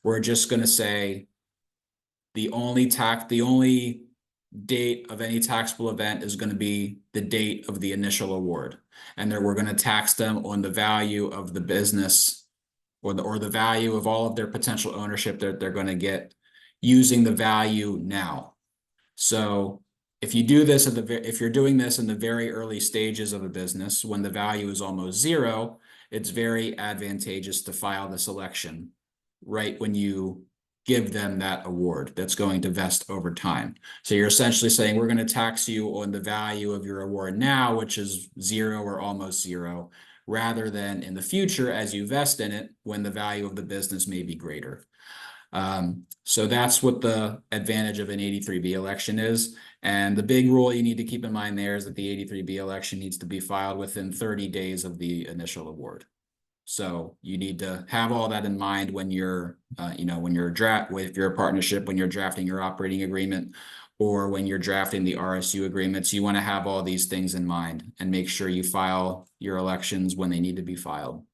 B: we're just going to say the only date of any taxable event is going to be the date of the initial award. And then we're going to tax them on the value of the business or the value of all of their potential ownership that they're going to get using the value now. So if you do this if you're doing this in the very early stages of a business, when the value is almost zero, it's very advantageous to file this election right when you give them that award that's going to vest over time. So you're essentially saying, we're going to tax you on the value of your award now, which is zero or almost zero, rather than in the future as you vest in it when the value of the business may be greater. So that's what the advantage of an 83B election is. And the big rule you need to keep in mind there is that the 83B election needs to be filed within 30 days of the initial award. So you need to have all that in mind when you're, if you're a partnership, when you're drafting your operating agreement, or when you're drafting the RSU agreements, you want to have all these things in mind and make sure you file your elections when they need to be filed.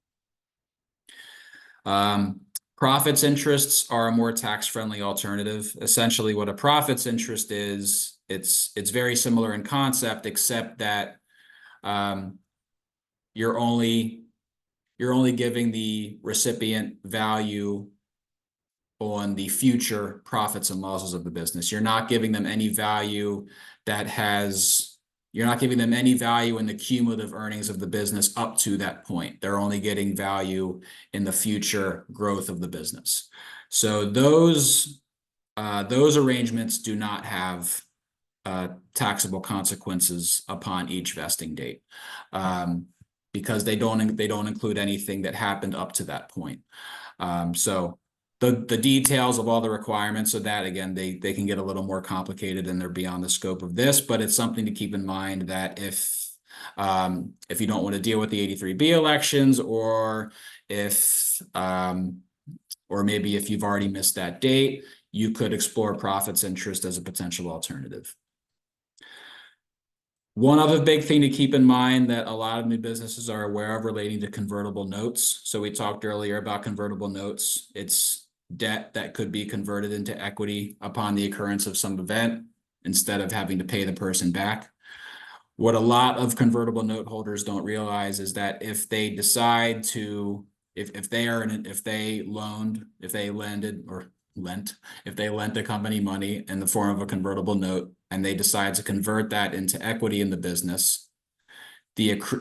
B: Profits interests are a more tax-friendly alternative. Essentially, what a profits interest is, it's very similar in concept, except that you're only giving the recipient value on the future profits and losses of the business. You're not giving them any value you're not giving them any value in the cumulative earnings of the business up to that point. They're only getting value in the future growth of the business. So those arrangements do not have taxable consequences upon each vesting date, because they don't include anything that happened up to that point. So the details of all the requirements of that, again, they can get a little more complicated and they're beyond the scope of this, but it's something to keep in mind that if you don't want to deal with the 83B elections, or maybe if you've already missed that date, you could explore profits interest as a potential alternative. One other big thing to keep in mind that a lot of new businesses are aware of relating to convertible notes. So we talked earlier about convertible notes. It's debt that could be converted into equity upon the occurrence of some event instead of having to pay the person back. What a lot of convertible note holders don't realize is that if they decide to, if they lent the company money in the form of a convertible note and they decide to convert that into equity in the business,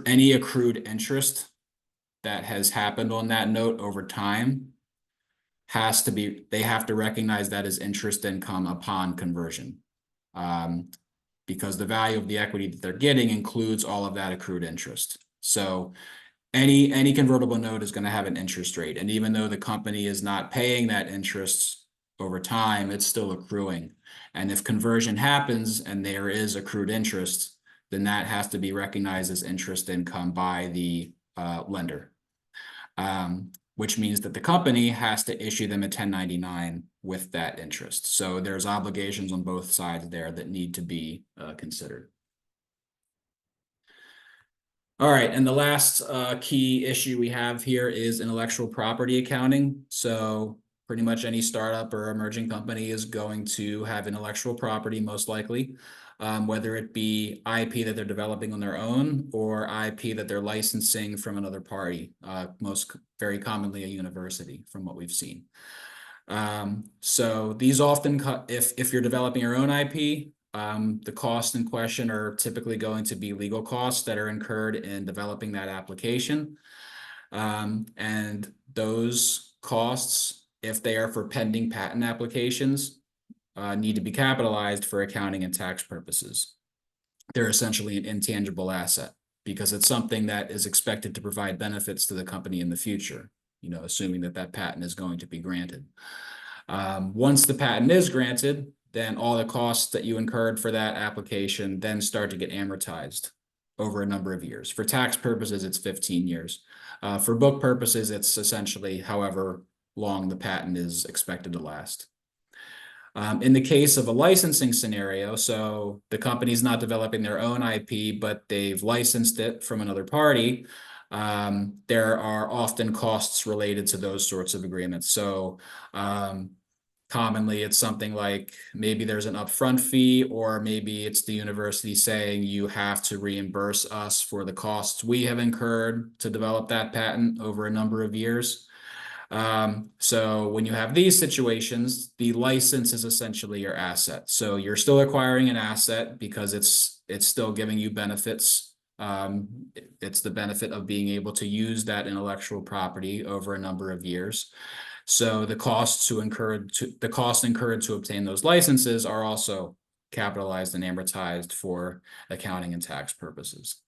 B: any accrued interest that has happened on that note over time they have to recognize that as interest income upon conversion, because the value of the equity that they're getting includes all of that accrued interest. So any convertible note is going to have an interest rate. And even though the company is not paying that interest over time, it's still accruing. And if conversion happens and there is accrued interest, then that has to be recognized as interest income by the lender, which means that the company has to issue them a 1099 with that interest. So there's obligations on both sides there that need to be considered. All right, and the last key issue we have here is intellectual property accounting. So pretty much any startup or emerging company is going to have intellectual property, most likely, whether it be IP that they're developing on their own or IP that they're licensing from another party, most very commonly a university from what we've seen. So these often, if you're developing your own IP, the costs in question are typically going to be legal costs that are incurred in developing that application. And those costs, if they are for pending patent applications, need to be capitalized for accounting and tax purposes. They're essentially an intangible asset because it's something that is expected to provide benefits to the company in the future, assuming that that patent is going to be granted. Once the patent is granted, then all the costs that you incurred for that application then start to get amortized over a number of years. For tax purposes, it's 15 years. For book purposes, it's essentially however long the patent is expected to last. In the case of a licensing scenario, so the company's not developing their own IP, but they've licensed it from another party, there are often costs related to those sorts of agreements. So commonly it's something like maybe there's an upfront fee, or maybe it's the university saying you have to reimburse us for the costs we have incurred to develop that patent over a number of years. So when you have these situations, the license is essentially your asset. So you're still acquiring an asset because it's still giving you benefits. It's the benefit of being able to use that intellectual property over a number of years. So the costs incurred to obtain those licenses are also capitalized and amortized for accounting and tax purposes.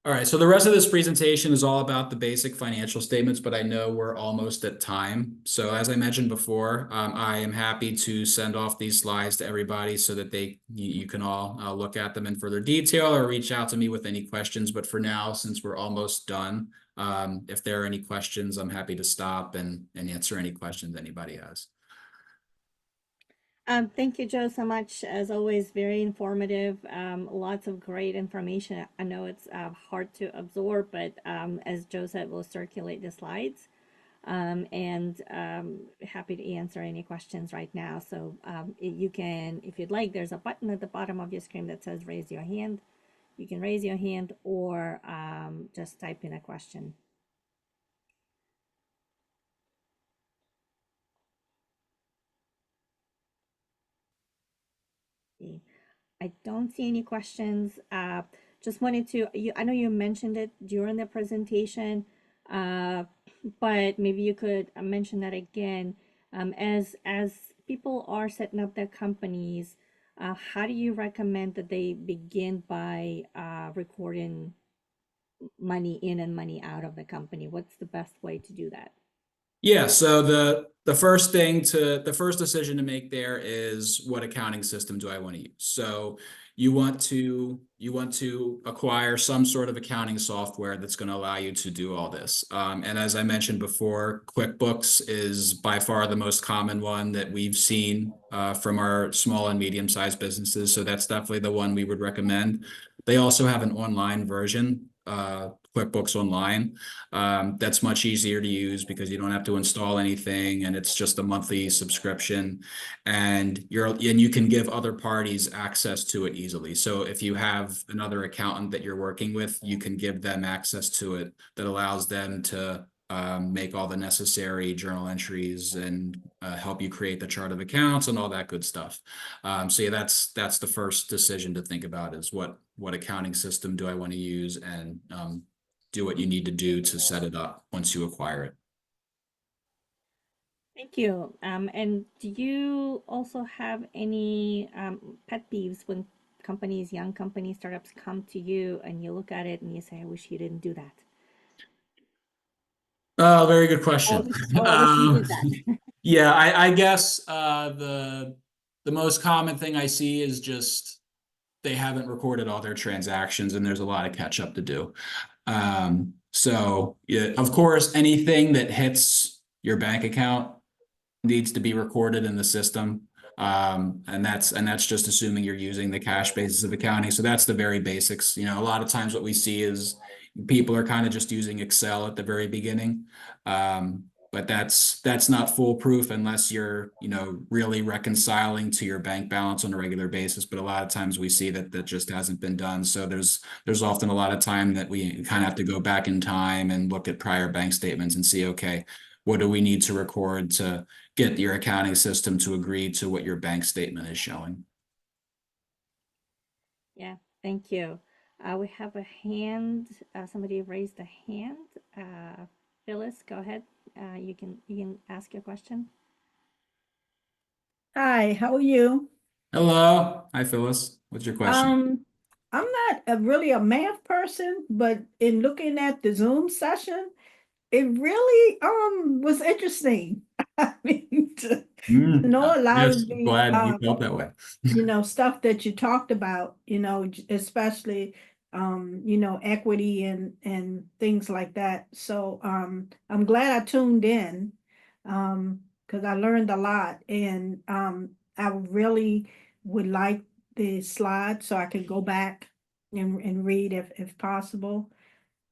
B: All right, so the rest of this presentation is all about the basic financial statements, but I know we're almost at time. So as I mentioned before, I am happy to send off these slides to everybody so that you can all look at them in further detail or reach out to me with any questions. But for now, since we're almost done, if there are any questions, I'm happy to stop and answer any questions anybody has.
A: Thank you, Joe, so much. As always, very informative. Lots of great information. I know it's hard to absorb, but as Joe said, we'll circulate the slides. And happy to answer any questions right now. So you can, if you'd like, there's a button at the bottom of your screen that says raise your hand. You can raise your hand or just type in a question. I don't see any questions. Just wanted to, I know you mentioned it during the presentation, but maybe you could mention that again. As people are setting up their companies, how do you recommend that they begin by recording money in and money out of the company? What's the best way to do that?
B: Yeah, so the first decision to make there is what accounting system do I want to use? So you want to acquire some sort of accounting software that's going to allow you to do all this. And as I mentioned before, QuickBooks is by far the most common one that we've seen from our small and medium-sized businesses. So that's definitely the one we would recommend. They also have an online version, QuickBooks Online. That's much easier to use because you don't have to install anything, and it's just a monthly subscription, and you can give other parties access to it easily. So if you have another accountant that you're working with, you can give them access to it that allows them to make all the necessary journal entries and help you create the chart of accounts and all that good stuff. So yeah, that's the first decision to think about is what accounting system do I want to use, and do what you need to do to set it up once you acquire it.
A: Thank you. And do you also have any pet peeves when companies, young companies, startups come to you and you look at it and you say, I wish you didn't do that?
B: Oh, very good question.
A: Or we can use that.
B: Yeah, I guess the most common thing I see is just they haven't recorded all their transactions and there's a lot of catch up to do. So yeah, of course, anything that hits your bank account needs to be recorded in the system. And that's just assuming you're using the cash basis of accounting. So that's the very basics. A lot of times what we see is people are kind of just using Excel at the very beginning. But that's not foolproof unless you're, really reconciling to your bank balance on a regular basis. But a lot of times we see that that just hasn't been done. So there's often a lot of time that we kind of have to go back in time and look at prior bank statements and see, okay, what do we need to record to get your accounting system to agree to what your bank statement is showing.
A: Yeah, thank you. We have a hand. Somebody raised a hand. Phyllis, go ahead. You can ask your question.
C: Hi, how are you?
B: Hello. Hi, Phyllis. What's your question?
C: Um, I'm not really a math person, but in looking at the Zoom session, it really was interesting. I mean, to know a lot
B: Yes,
C: of the
B: glad you felt that way.
C: stuff that you talked about, especially equity and things like that. So I'm glad I tuned in because I learned a lot and I really would like the slides so I could go back and read if possible.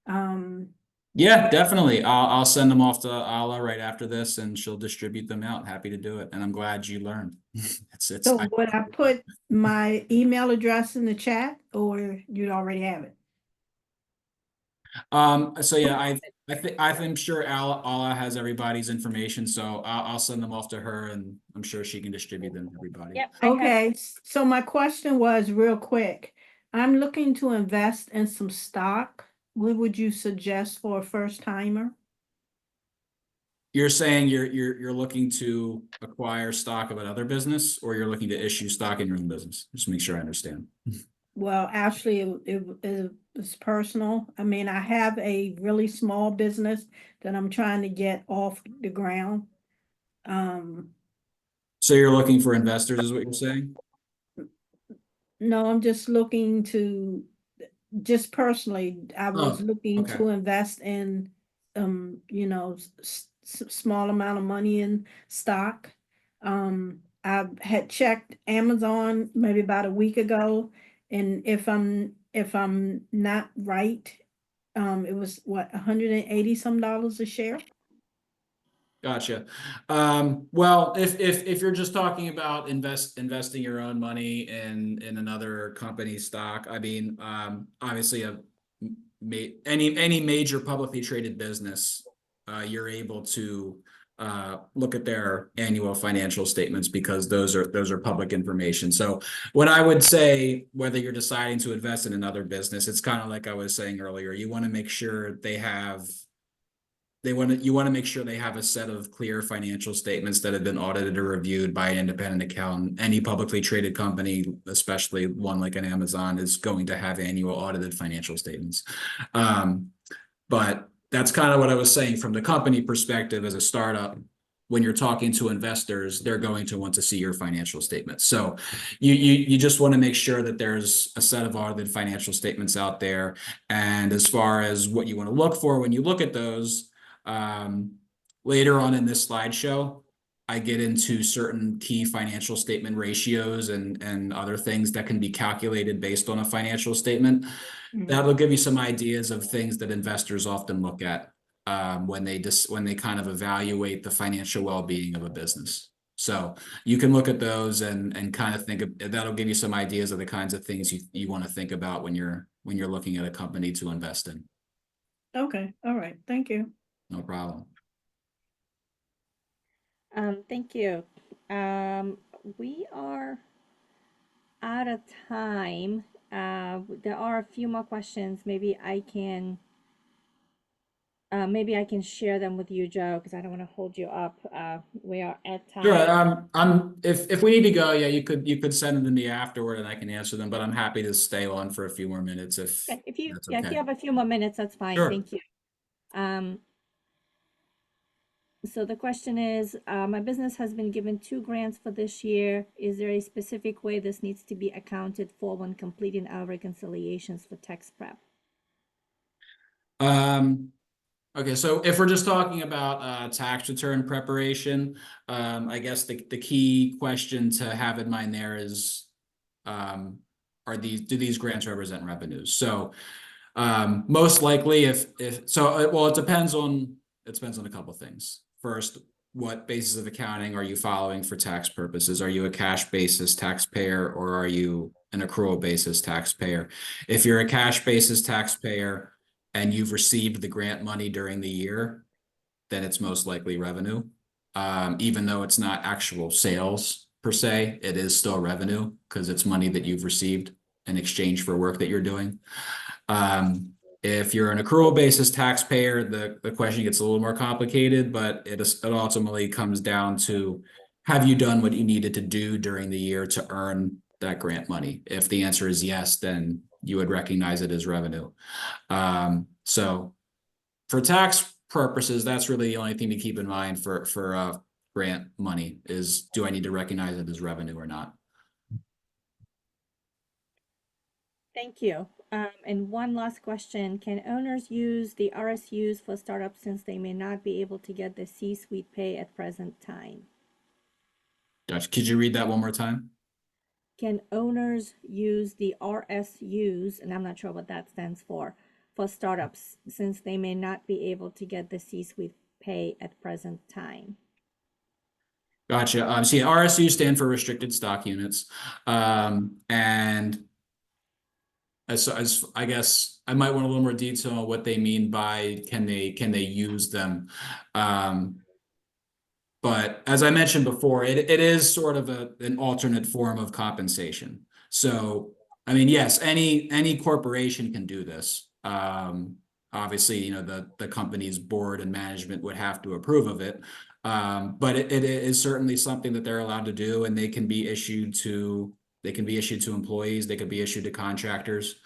C: Um
B: Yeah, definitely. I'll send them off to Ala right after this, and she'll distribute them out. Happy to do it, and I'm glad you learned. It's.
C: so would I put my email address in the chat or you'd already have it?
B: So yeah, I'm sure Ala has everybody's information, so I'll send them off to her, and I'm sure she can distribute them to everybody.
A: Yep, I have.
C: Okay, so my question was real quick. I'm looking to invest in some stock. What would you suggest for a first timer?
B: You're saying you're looking to acquire stock of another business, or you're looking to issue stock in your own business? Just make sure I understand.
C: Well, actually, it's personal. I mean, I have a really small business that I'm trying to get off the ground. Um,
B: So you're looking for investors, is what you're saying?
C: no, I'm just looking to just personally, I was
B: Oh,
C: looking
B: okay.
C: to invest in, small amount of money in stock. I had checked Amazon maybe about a week ago, and if I'm not right, it was what, 180 some dollars a share.
B: Gotcha. Well, if you're just talking about investing your own money in another company's stock, I mean, obviously any major publicly traded business, you're able to look at their annual financial statements because those are public information. So what I would say, whether you're deciding to invest in another business, it's kind of like I was saying earlier, you want to make sure you want to make sure they have a set of clear financial statements that have been audited or reviewed by an independent accountant. Any publicly traded company, especially one like an Amazon, is going to have annual audited financial statements. But that's kind of what I was saying from the company perspective as a startup. When you're talking to investors, they're going to want to see your financial statements. So you just want to make sure that there's a set of audited financial statements out there. And as far as what you want to look for when you look at those, um, later on in this slideshow, I get into certain key financial statement ratios and other things that can be calculated based on a financial statement. That'll give you some ideas of things that investors often look at when they kind of evaluate the financial well-being of a business. So you can look at those and kind of think of that'll give you some ideas of the kinds of things you want to think about when you're looking at a company to invest in.
C: Okay, all right, thank you.
B: No problem.
A: Thank you. We are out of time. There are a few more questions. Maybe I can share them with you, Joe, because I don't want to hold you up. We are at
B: Sure.
A: time.
B: If we need to go, yeah, you could send them to me afterward and I can answer them, but I'm happy to stay on for a few more minutes if
A: Okay, if you
B: that's
A: yeah, if you
B: okay.
A: have a few more minutes, that's fine.
B: Sure.
A: Thank you. Um, So the question is, my business has been given 2 grants for this year. Is there a specific way this needs to be accounted for when completing our reconciliations for tax prep?
B: Okay, so if we're just talking about tax return preparation, I guess the key question to have in mind there is, do these grants represent revenues? So most likely well, it depends on a couple things. First, what basis of accounting are you following for tax purposes? Are you a cash basis taxpayer or are you an accrual basis taxpayer? If you're a cash basis taxpayer and you've received the grant money during the year, then it's most likely revenue. Even though it's not actual sales per se, it is still revenue because it's money that you've received in exchange for work that you're doing. If you're an accrual basis taxpayer, the question gets a little more complicated, but it ultimately comes down to, have you done what you needed to do during the year to earn that grant money? If the answer is yes, then you would recognize it as revenue. So for tax purposes, that's really the only thing to keep in mind for grant money is, do I need to recognize it as revenue or not?
A: Thank you. And one last question. Can owners use the RSUs for startups since they may not be able to get the C-suite pay at present time?
B: Josh, could you read that one more time?
A: Can owners use the RSUs, and I'm not sure what that stands for startups since they may not be able to get the C-suite pay at present time?
B: Gotcha. See, RSU stand for restricted stock units. And as I guess I might want a little more detail on what they mean by can they use them. But as I mentioned before, it is sort of an alternate form of compensation. So, I mean, yes, any corporation can do this. Obviously, you know, the company's board and management would have to approve of it. But it is certainly something that they're allowed to do, and they can be issued to employees, they could be issued to contractors.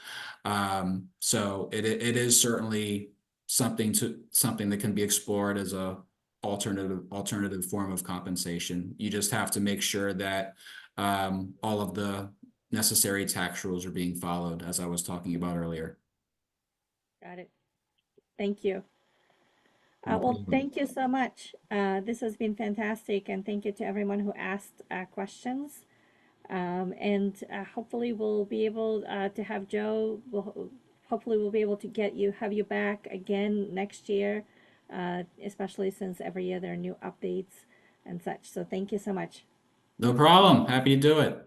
B: So it is certainly something that can be explored as a alternative form of compensation. You just have to make sure that all of the necessary tax rules are being followed, as I was talking about earlier.
A: Got it. Thank you.
B: No
A: Well,
B: problem.
A: thank you so much. This has been fantastic, and thank you to everyone who asked questions. And hopefully we'll be able to have Joe. Hopefully we'll be able to have you back again next year, especially since every year there are new updates and such. So thank you so much.
B: No problem. Happy to do it.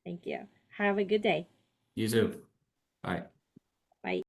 A: Thank you. Have a good day.
B: You too. Bye.